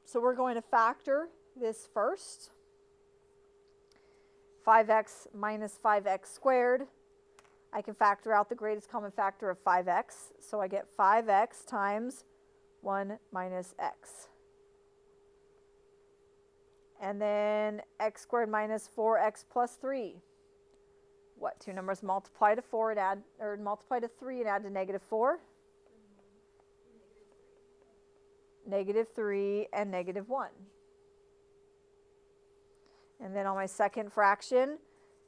So we're going to factor this first. 5x minus 5x squared. I can factor out the greatest common factor of 5x. So I get 5x times 1 minus x. And then x squared minus 4x plus 3. What, two numbers multiply to 4 and add, or multiply to 3 and add to negative 4? Negative 3 and negative 1. And then on my second fraction,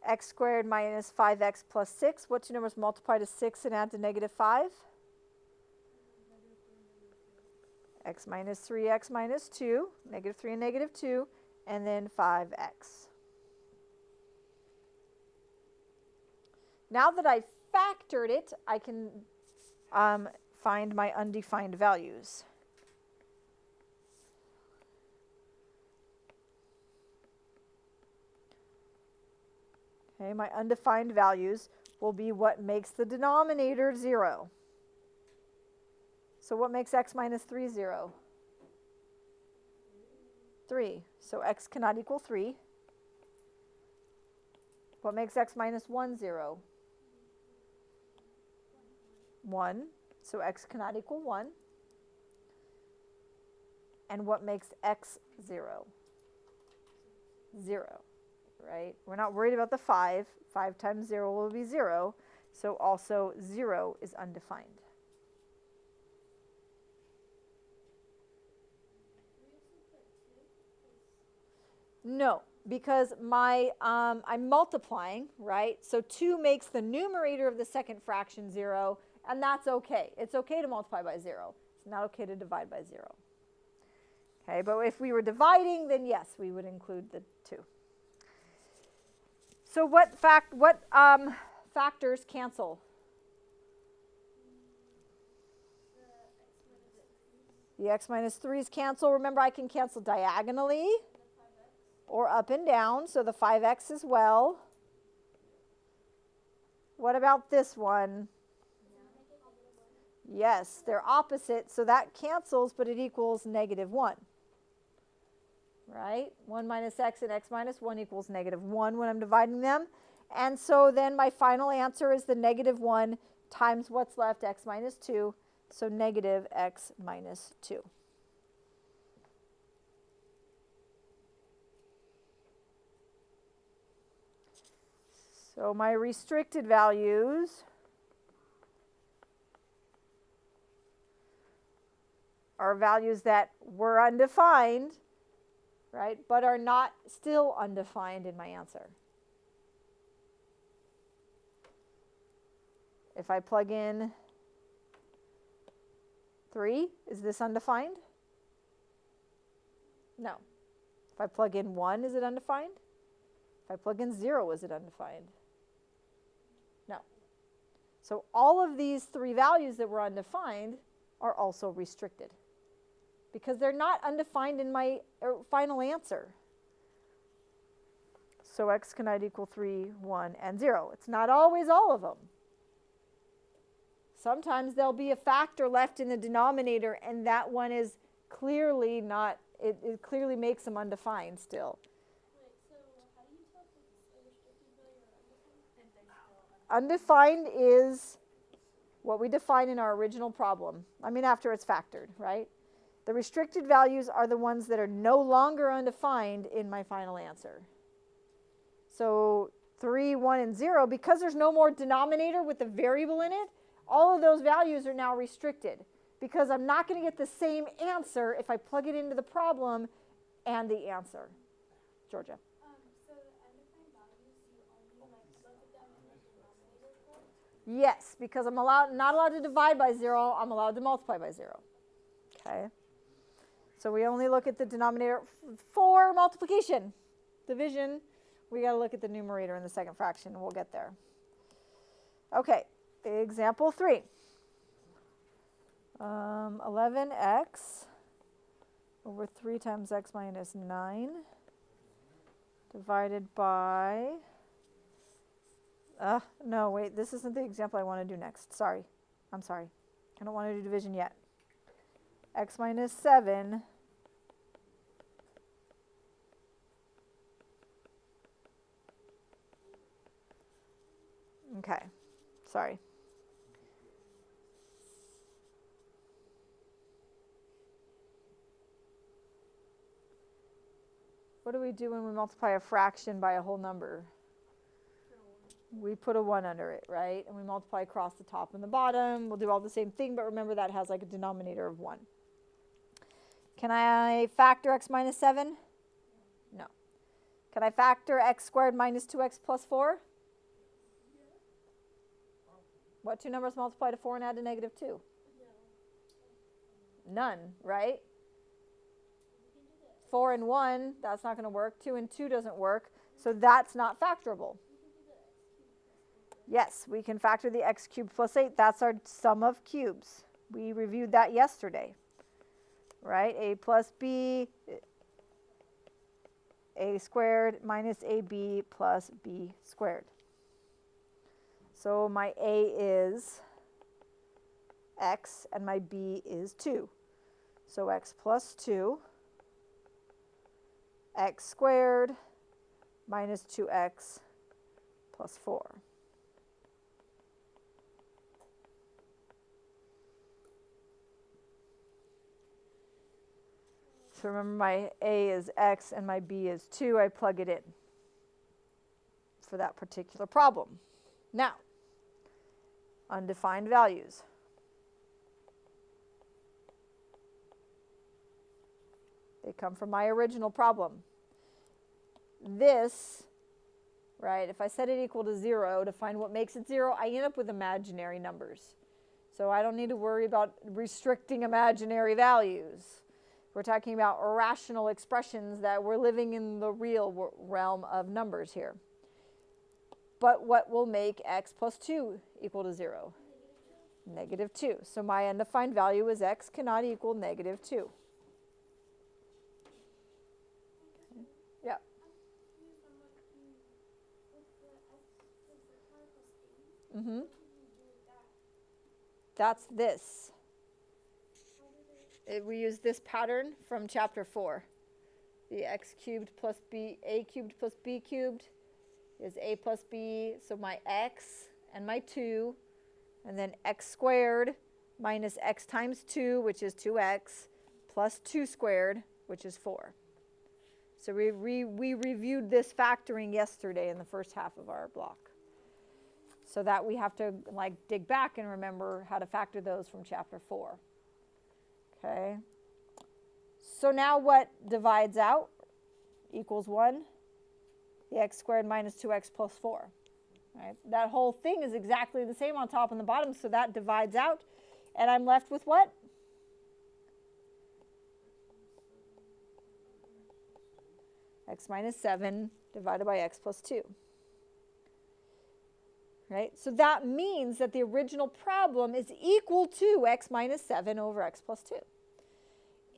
x squared minus 5x plus 6. What two numbers multiply to 6 and add to negative 5? X minus 3x minus 2, negative 3 and negative 2, and then 5x. Now that I've factored it, I can find my undefined values. Okay, my undefined values will be what makes the denominator 0. So what makes x minus 3 0? 3. So x cannot equal 3. What makes x minus 1 0? 1. So x cannot equal 1. And what makes x 0? 0. Right? We're not worried about the 5. 5 times 0 will be 0. So also 0 is undefined. No, because I'm multiplying, right? So 2 makes the numerator of the second fraction 0, and that's okay. It's okay to multiply by 0. It's not okay to divide by 0. Okay, but if we were dividing, then yes, we would include the 2. So what factors cancel? The x minus 3's cancel. Remember, I can cancel diagonally or up and down, so the 5x as well. What about this one? Yes, they're opposite, so that cancels, but it equals negative 1. Right? 1 minus x and x minus 1 equals negative 1 when I'm dividing them. And so then my final answer is the negative 1 times what's left, x minus 2, so negative x minus 2. So my restricted values are values that were undefined, right, but are not still undefined in my answer. If I plug in 3, is this undefined? No. If I plug in 1, is it undefined? If I plug in 0, is it undefined? No. So all of these 3 values that were undefined are also restricted because they're not undefined in my final answer. So x cannot equal 3, 1, and 0. It's not always all of them. Sometimes there'll be a factor left in the denominator, and that one is clearly not, it clearly makes them undefined still. Wait, so how do you tell if it's a restricted value or undefined? Undefined is what we define in our original problem. I mean, after it's factored, right? The restricted values are the ones that are no longer undefined in my final answer. So 3, 1, and 0, because there's no more denominator with the variable in it, all of those values are now restricted because I'm not going to get the same answer if I plug it into the problem and the answer. Georgia. So the undefined values, you only look at them in the denominator form? Yes, because I'm not allowed to divide by 0. I'm allowed to multiply by 0. Okay. So we only look at the denominator for multiplication. Division, we got to look at the numerator in the second fraction, and we'll get there. Okay. Example 3. 11x over 3 times x minus 9 divided by, no, wait, this isn't the example I want to do next. Sorry. I'm sorry. I don't want to do division yet. X minus 7 Okay, sorry. What do we do when we multiply a fraction by a whole number? We put a 1 under it, right? And we multiply across the top and the bottom. We'll do all the same thing, but remember that has like a denominator of 1. Can I factor x minus 7? No. Can I factor x squared minus 2x plus 4? What two numbers multiply to 4 and add to negative 2? None, right? 4 and 1, that's not going to work. 2 and 2 doesn't work. So that's not factorable. Yes, we can factor the x cubed plus 8. That's our sum of cubes. We reviewed that yesterday, right? A plus b, a squared minus ab plus b squared. So my a is x and my b is 2. So x plus 2, x squared minus 2x plus 4. So remember, my a is x and my b is 2. I plug it in for that particular problem. Now, undefined values. They come from my original problem. This, right, if I set it equal to 0 to find what makes it 0, I end up with imaginary numbers. So I don't need to worry about restricting imaginary values. We're talking about rational expressions that we're living in the real realm of numbers here. But what will make x plus 2 equal to 0? Negative 2. So my undefined value is x cannot equal negative 2. Okay. Yeah. Mm-hmm. That's this. We use this pattern from chapter 4. The x cubed plus b, a cubed plus b cubed is a plus b. So my x and my 2, and then x squared minus x times 2, which is 2x, plus 2 squared, which is 4. So we reviewed this factoring yesterday in the first half of our block. So that we have to like dig back and remember how to factor those from chapter 4. Okay. So now what divides out equals 1? The x squared minus 2x plus 4. Right? That whole thing is exactly the same on top and the bottom, so that divides out. And I'm left with what? X minus 7 divided by x plus 2. Right? So that means that the original problem is equal to x minus 7 over x plus 2.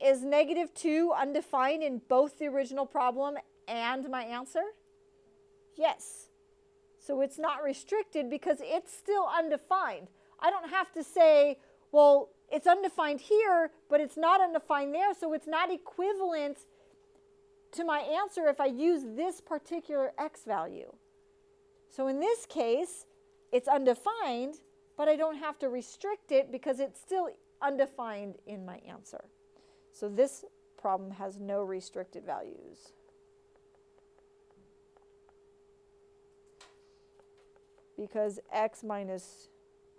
Is negative 2 undefined in both the original problem and my answer? Yes. So it's not restricted because it's still undefined. I don't have to say, well, it's undefined here, but it's not undefined there, so it's not equivalent to my answer if I use this particular x value. So in this case, it's undefined, but I don't have to restrict it because it's still undefined in my answer. So this problem has no restricted values. Because x minus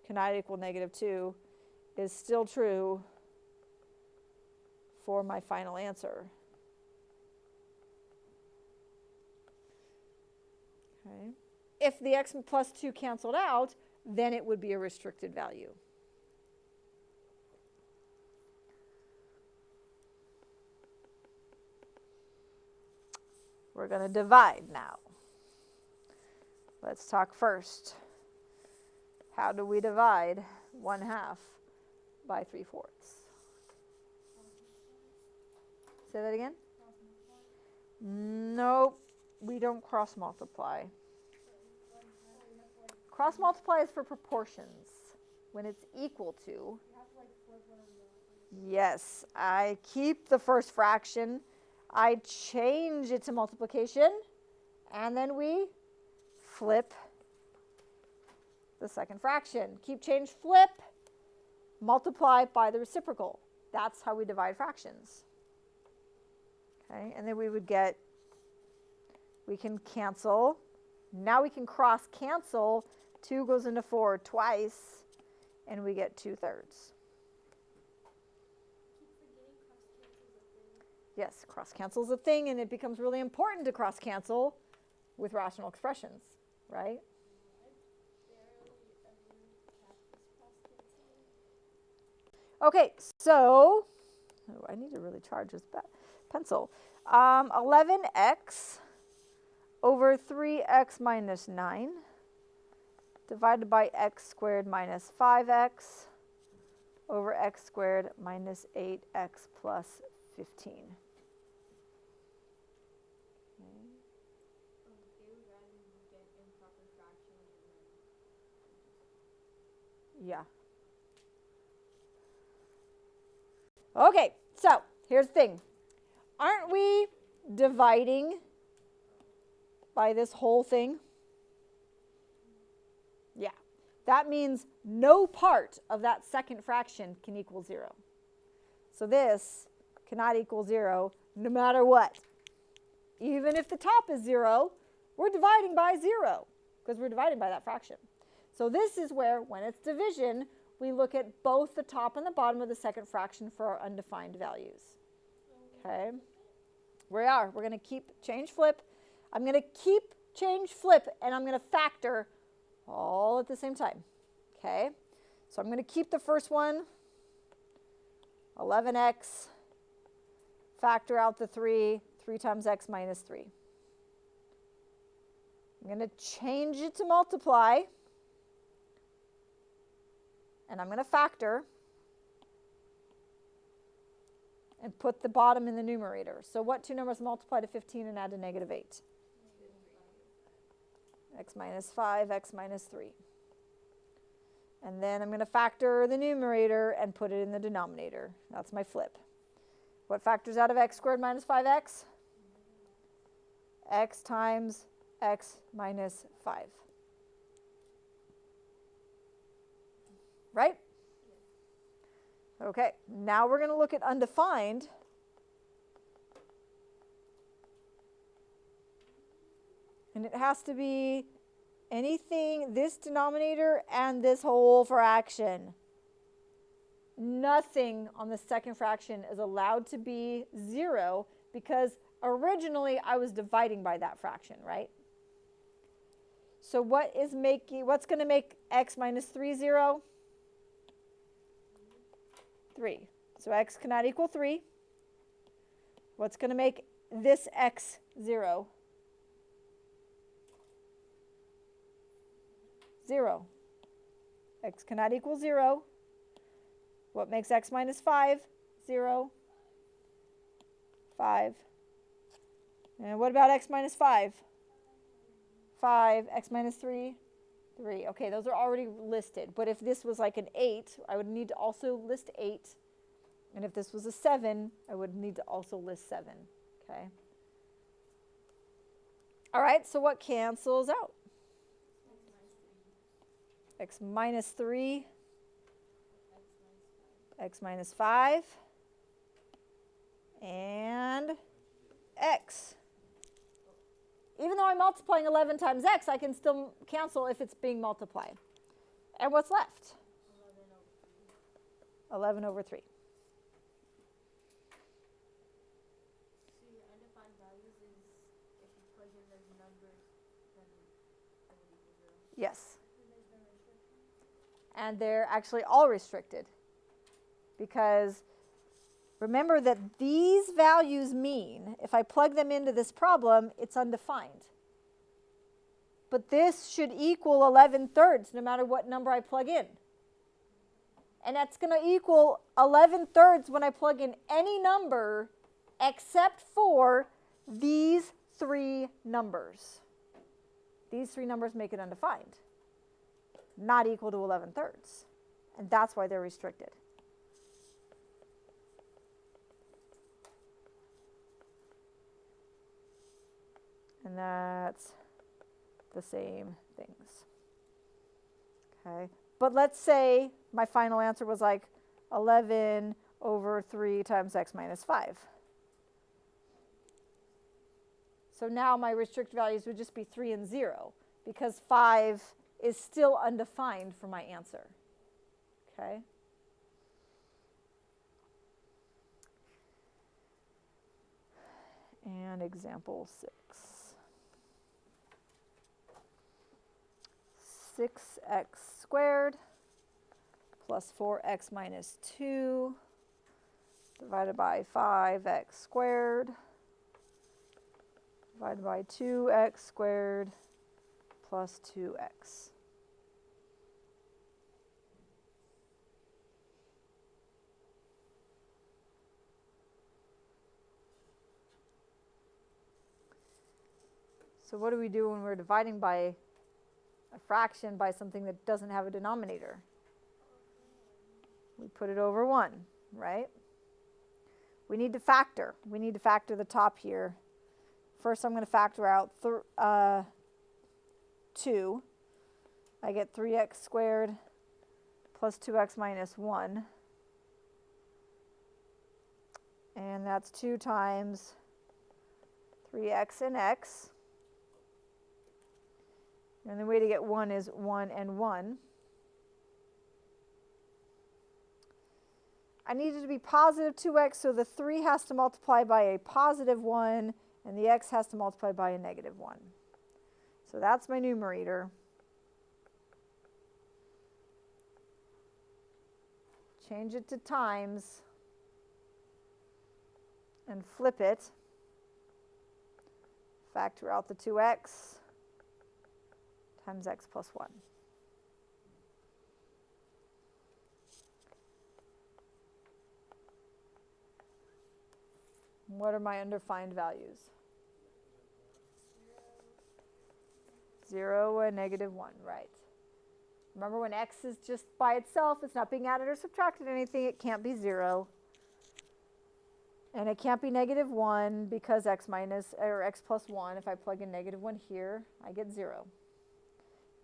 cannot equal negative 2 is still true for my final answer. Okay. If the x plus 2 canceled out, then it would be a restricted value. We're going to divide now. Let's talk first. How do we divide 1/2 by 3/4? Say that again? Nope, we don't cross multiply. Cross multiply is for proportions. When it's equal to. Yes, I keep the first fraction. I change it to multiplication, and then we flip the second fraction. Keep, change, flip, multiply by the reciprocal. That's how we divide fractions. Okay, and then we would get, we can cancel. Now we can cross cancel. 2 goes into 4 twice, and we get 2/3. Yes, cross cancel is a thing, and it becomes really important to cross cancel with rational expressions, right? Okay, so I need to really charge this pencil. 11x over 3x minus 9 divided by x squared minus 5x over x squared minus 8x plus 15. Yeah. Okay, so here's the thing. Aren't we dividing by this whole thing? Yeah. That means no part of that second fraction can equal 0. So this cannot equal 0 no matter what. Even if the top is 0, we're dividing by 0 because we're dividing by that fraction. So this is where, when it's division, we look at both the top and the bottom of the second fraction for our undefined values. Okay? We are. We're going to keep, change, flip. I'm going to keep, change, flip, and I'm going to factor all at the same time. Okay? So I'm going to keep the first one, 11x, factor out the 3 times x minus 3. I'm going to change it to multiply. And I'm going to factor and put the bottom in the numerator. So what two numbers multiply to 15 and add to negative 8? X minus 5, x minus 3. And then I'm going to factor the numerator and put it in the denominator. That's my flip. What factors out of x squared minus 5x? X times x minus 5. Right? Okay, now we're going to look at undefined. And it has to be anything, this denominator and this whole fraction. Nothing on the second fraction is allowed to be 0 because originally I was dividing by that fraction, right? So what's going to make x minus 3 0? 3. So x cannot equal 3. What's going to make this x 0? 0. X cannot equal 0. What makes x minus 5? 0. 5. And what about x minus 5? 5. X minus 3? 3. Okay, those are already listed. But if this was like an 8, I would need to also list 8. And if this was a 7, I would need to also list 7. Okay. All right, so what cancels out? X minus 3. X minus 5. And x. Even though I'm multiplying 11 times x, I can still cancel if it's being multiplied. And what's left? 11 over 3. So your undefined values is if you plug in those numbers, then it will equal 0. Yes. And there's no restriction. And they're actually all restricted. Because remember that these values mean, if I plug them into this problem, it's undefined. But this should equal 11/3 no matter what number I plug in. And that's going to equal 11/3 when I plug in any number except for these 3 numbers. These 3 numbers make it undefined, not equal to 11/3. And that's why they're restricted. And that's the same things. Okay, but let's say my final answer was like 11 over 3 times x minus 5. So now my restrict values would just be 3 and 0 because 5 is still undefined for my answer. Okay? And example 6. 6x squared plus 4x minus 2 divided by 5x squared divided by 2x squared plus 2x. So what do we do when we're dividing by a fraction by something that doesn't have a denominator? We put it over 1, right? We need to factor. We need to factor the top here. First, I'm going to factor out 2. I get 3x squared plus 2x minus 1. And that's 2 times 3x and x. And the way to get 1 is 1 and 1. I need it to be positive 2x, so the 3 has to multiply by a positive 1, and the x has to multiply by a negative 1. So that's my numerator. Change it to times, and flip it. Factor out the 2x times x plus 1. What are my undefined values? 0 and negative 1, right. Remember, when x is just by itself, it's not being added or subtracted anything, it can't be 0. And it can't be negative 1 because x minus or x plus 1, if I plug in negative 1 here, I get 0.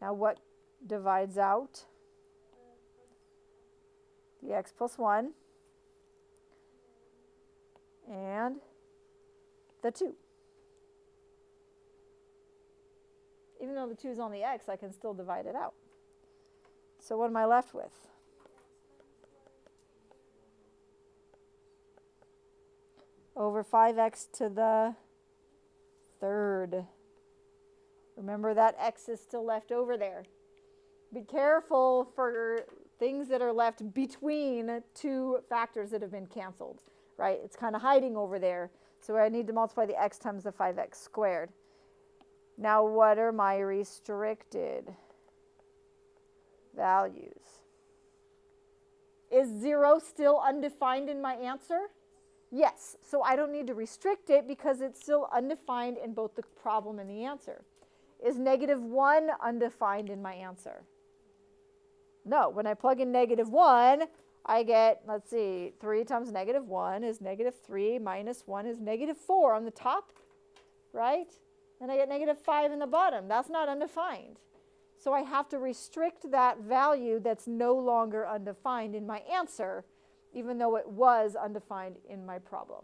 Now what divides out? The x plus 1 and the 2. Even though the 2 is on the x, I can still divide it out. So what am I left with? Over 5x to the third. Remember, that x is still left over there. Be careful for things that are left between two factors that have been canceled, right? It's kind of hiding over there. So I need to multiply the x times the 5x squared. Now what are my restricted values? Is 0 still undefined in my answer? Yes. So I don't need to restrict it because it's still undefined in both the problem and the answer. Is negative 1 undefined in my answer? No. When I plug in negative 1, I get, let's see, 3 times negative 1 is negative 3 minus 1 is negative 4 on the top, right? And I get negative 5 in the bottom. That's not undefined. So I have to restrict that value that's no longer undefined in my answer, even though it was undefined in my problem.